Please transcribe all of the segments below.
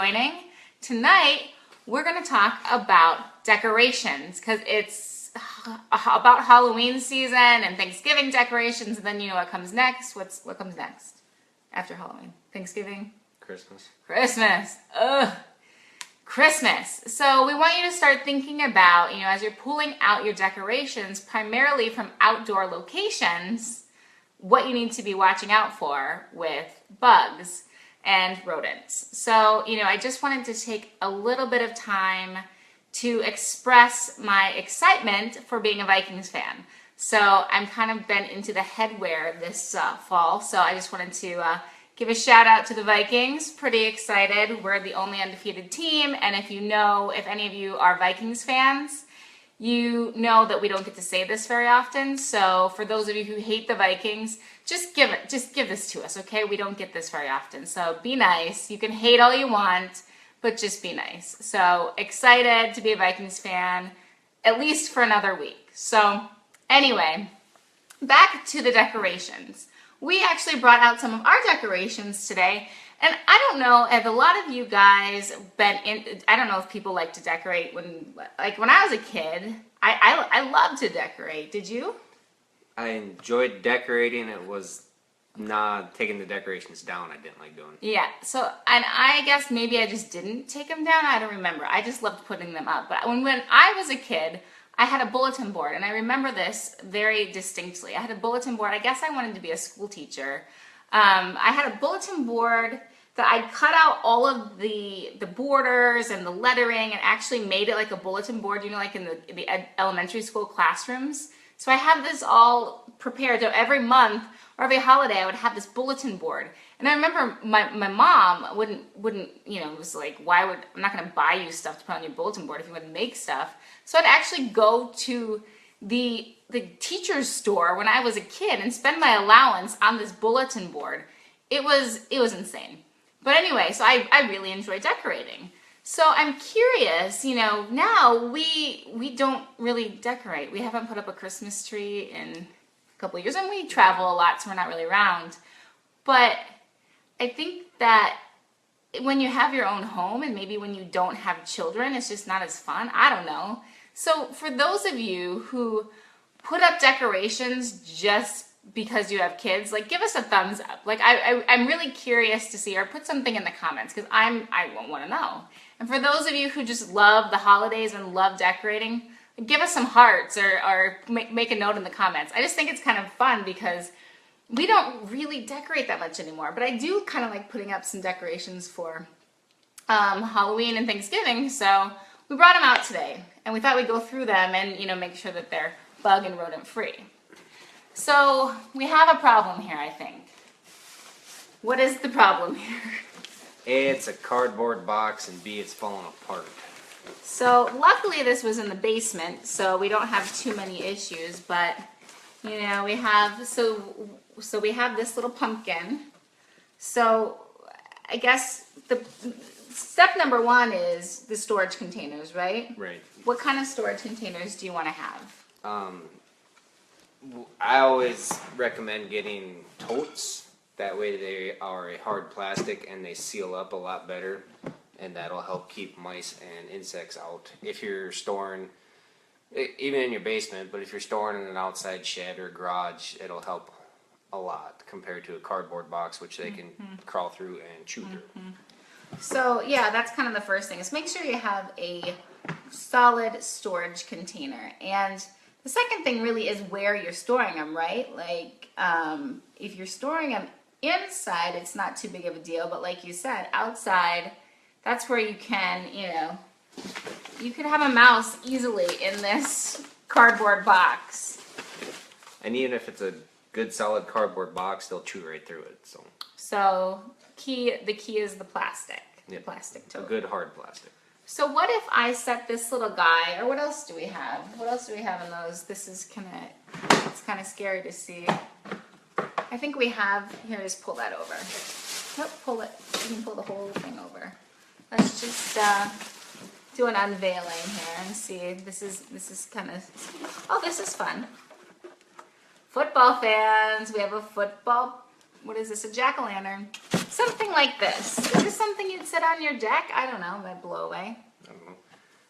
joining. Tonight, we're going to talk about decorations because it's about Halloween season and Thanksgiving decorations. And then you know what comes next? What comes next after Halloween? Thanksgiving? Christmas. Christmas. Ugh. Christmas. So we want you to start thinking about, as you're pulling out your decorations, primarily from outdoor locations, what you need to be watching out for with bugs and rodents. So, I just wanted to take a little bit of time to express my excitement for being a Vikings fan. So I'm kind of been into the headwear this fall, so I just wanted to give a shout out to the Vikings. Pretty excited. We're the only undefeated team, and if any of you are Vikings fans, you know that we don't get to say this very often. So for those of you who hate the Vikings, just give this to us, okay? We don't get this very often. So be nice. You can hate all you want, but just be nice. So excited to be a Vikings fan, at least for another week. So anyway, back to the decorations. We actually brought out some of our decorations today, and I don't know if a lot of you guys I don't know if people like to decorate when I was a kid, I loved to decorate. Did you? I enjoyed decorating. It was not taking the decorations down I didn't like doing. Yeah, so, and I guess maybe I just didn't take them down. I don't remember. I just loved putting them up. But when I was a kid, I had a bulletin board, and I remember this very distinctly. I had a bulletin board. I guess I wanted to be a school teacher. I had a bulletin board that I cut out all of the borders and the lettering and actually made it like a bulletin board, like in the elementary school classrooms. So I had this all prepared. So every month or every holiday, I would have this bulletin board. And I remember my mom wouldn't was like, I'm not going to buy you stuff to put on your bulletin board if you wouldn't make stuff. So I'd actually go to the teacher's store when I was a kid and spend my allowance on this bulletin board. It was insane. But anyway, so I really enjoy decorating. So I'm curious, now we don't really decorate. We haven't put up a Christmas tree in a couple of years, and we travel a lot, so we're not really around. But I think that when you have your own home, and maybe when you don't have children, it's just not as fun. I don't know. So for those of you who put up decorations just because you have kids, give us a thumbs up. I'm really curious to see, or put something in the comments, because I want to know. And for those of you who just love the holidays and love decorating, give us some hearts or make a note in the comments. I just think it's kind of fun because we don't really decorate that much anymore, but I do kind of like putting up some decorations for Halloween and Thanksgiving. So we brought them out today, and we thought we'd go through them and make sure that they're bug and rodent free. So we have a problem here, I think. What is the problem here? A, it's a cardboard box, and B, it's falling apart. So luckily this was in the basement, so we don't have too many issues, but we have, so we have this little pumpkin. So I guess the step number one is the storage containers, right? Right. What kind of storage containers do you want to have? I always recommend getting totes. That way they are a hard plastic and they seal up a lot better, and that'll help keep mice and insects out. If you're storing, even in your basement, but if you're storing in an outside shed or garage, it'll help a lot compared to a cardboard box, which they can crawl through and chew through. So yeah, that's kind of the first thing, is make sure you have a solid storage container. And the second thing really is where you're storing them, right? If you're storing them inside, it's not too big of a deal, but like you said, outside, that's where you can, you could have a mouse easily in this cardboard box. And even if it's a good solid cardboard box, they'll chew right through it. So the key is the plastic. Yep. The plastic tote. A good hard plastic. So what if I set this little guy, or what else do we have? What else do we have in those? This is it's kind of scary to see. I think we have, here, just pull that over. Nope, pull it. You can pull the whole thing over. Let's just do an unveiling here and see. This is kind of, oh, this is fun. Football fans, we have a football, what is this, a jack-o'-lantern. Something like this. Is this something you'd set on your deck? I don't know, might blow away. I don't know.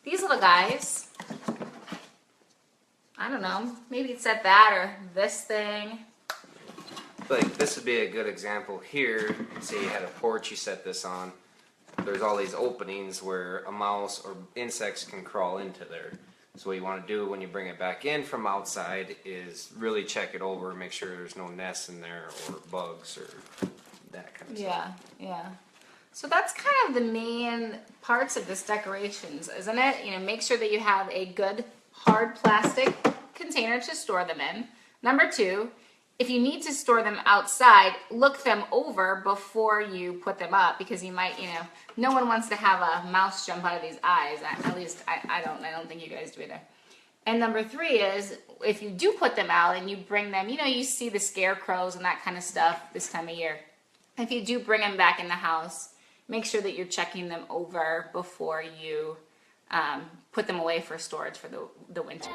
These little guys. I don't know, maybe you'd set that or this thing. Like this would be a good example here. Say you had a porch, you set this on. There's all these openings where a mouse or insects can crawl into there. So what you want to do when you bring it back in from outside is really check it over, make sure there's no nests in there or bugs or that kind of stuff. Yeah. So that's kind of the main parts of this decorations, isn't it? You know, make sure that you have a good hard plastic container to store them in. Number 2, if you need to store them outside, look them over before you put them up, because you might, no one wants to have a mouse jump out of these eyes. At least I don't think you guys do either. And number 3 is, if you do put them out and you bring them, you see the scarecrows and that kind of stuff this time of year. If you do bring them back in the house, make sure that you're checking them over before you put them away for storage for the winter.